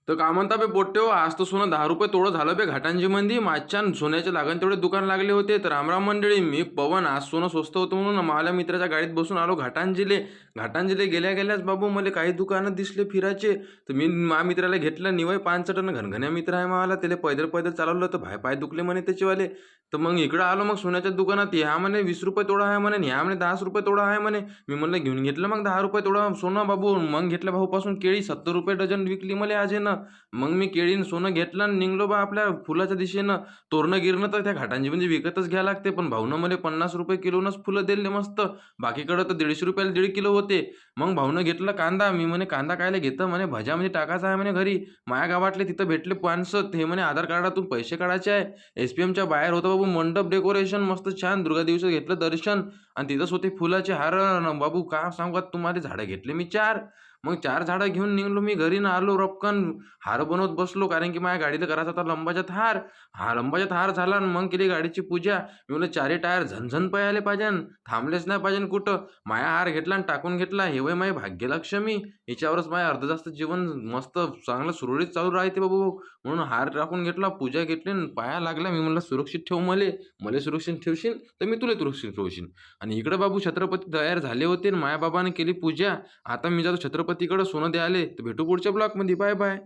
तर का म्हणता बे पोट्टे हो, आज तर सोनं 10 रुपये तोडं झालं बे घाटांजी मंदी. मागच्या सोन्याचे लागण तेवढे दुकान लागले होते. तर रामराम मंडळी, मी पवन. आज सोनं स्वस्त होतं म्हणून माझ्या मित्राच्या गाडीत बसून आलो घाटांजीले. घाटांजीले गेल्या गेल्याच बाबू मला काही दुकानं दिसले फिरायचे. तर मी माझ्या मित्राला घेतलं निवय 5 घनघन्या मित्र आहे मला. त्याला पैदल पैदल चालवलं तर पाय दुखले म्हणे त्याचेवाले. तर मग इकडं आलो मग सोन्याच्या दुकानात. ह्या म्हणे 20 रुपये तोडा आहे म्हणे, ह्या म्हणे 10 रुपये तोडा आहे म्हणे. मी म्हणलं घेऊन घेतलं मग 10 रुपये तोडा सोनं बाबू. मग घेतल्या भाऊपासून केळी 70 रुपये डझन विकली मला आज ना. मग मी केळीन सोनं घेतलं आणि निघलो बा आपल्या फुलाच्या दिशेनं. तोरणं गिरणं तर त्या घाटांची म्हणजे विकतच घ्या लागते, पण भाऊनं मला 50 रुपये किलोनच फुलं दिले मस्त. बाकीकडं तर 150 रुपयाला 1.5 किलो होते. मग भाऊनं घेतलं कांदा. मी म्हणे कांदा कायला घेतं म्हणे, भज्यामध्ये टाकायचा आहे म्हणे घरी. माया गावातले तिथं भेटले माणसं. हे म्हणे आधार कार्डातून पैसे काढायचे आहे. SPMच्या बाहेर होतं बाबू मंडप डेकोरेशन मस्त छान. दुर्गा देवीचं घेतलं दर्शन आणि तिथंच होते फुलाचे हार. बाबू का सांगू तुम्हाला, झाडं घेतले मी 4. मग 4 झाडं घेऊन निघलो मी घरी ना आलो रपकन. हार बनवत बसलो, कारण की माझ्या गाडीला करायचा होता लंबाचा हार. हा लंबाचा हार झाला आणि मग केली गाडीची पूजा. मी म्हणलं 4ही टायर झणझण पळाले पाहिजे, थांबलेच नाही पाहिजे कुठं. माया हार घेतला आणि टाकून घेतला. हे वय माझी भाग्यलक्ष्मी. हिच्यावरच माझ्या अर्ध जास्त जीवन मस्त चांगलं सुरळीत चालू राहते बाबू. म्हणून हार टाकून घेतला, पूजा घेतली आणि पाया लागला. मी म्हणलं सुरक्षित ठेव मले सुरक्षित ठेवशील तर मी तुला सुरक्षित ठेवशील. आणि इकडे बाबू छत्रपती तयार झाले होते आणि माया बाबाने केली पूजा. आता मी जातो छत्रपतीकडे सोनं द्यायले. तर भेटू पुढच्या ब्लॉकमध्ये. Bye bye.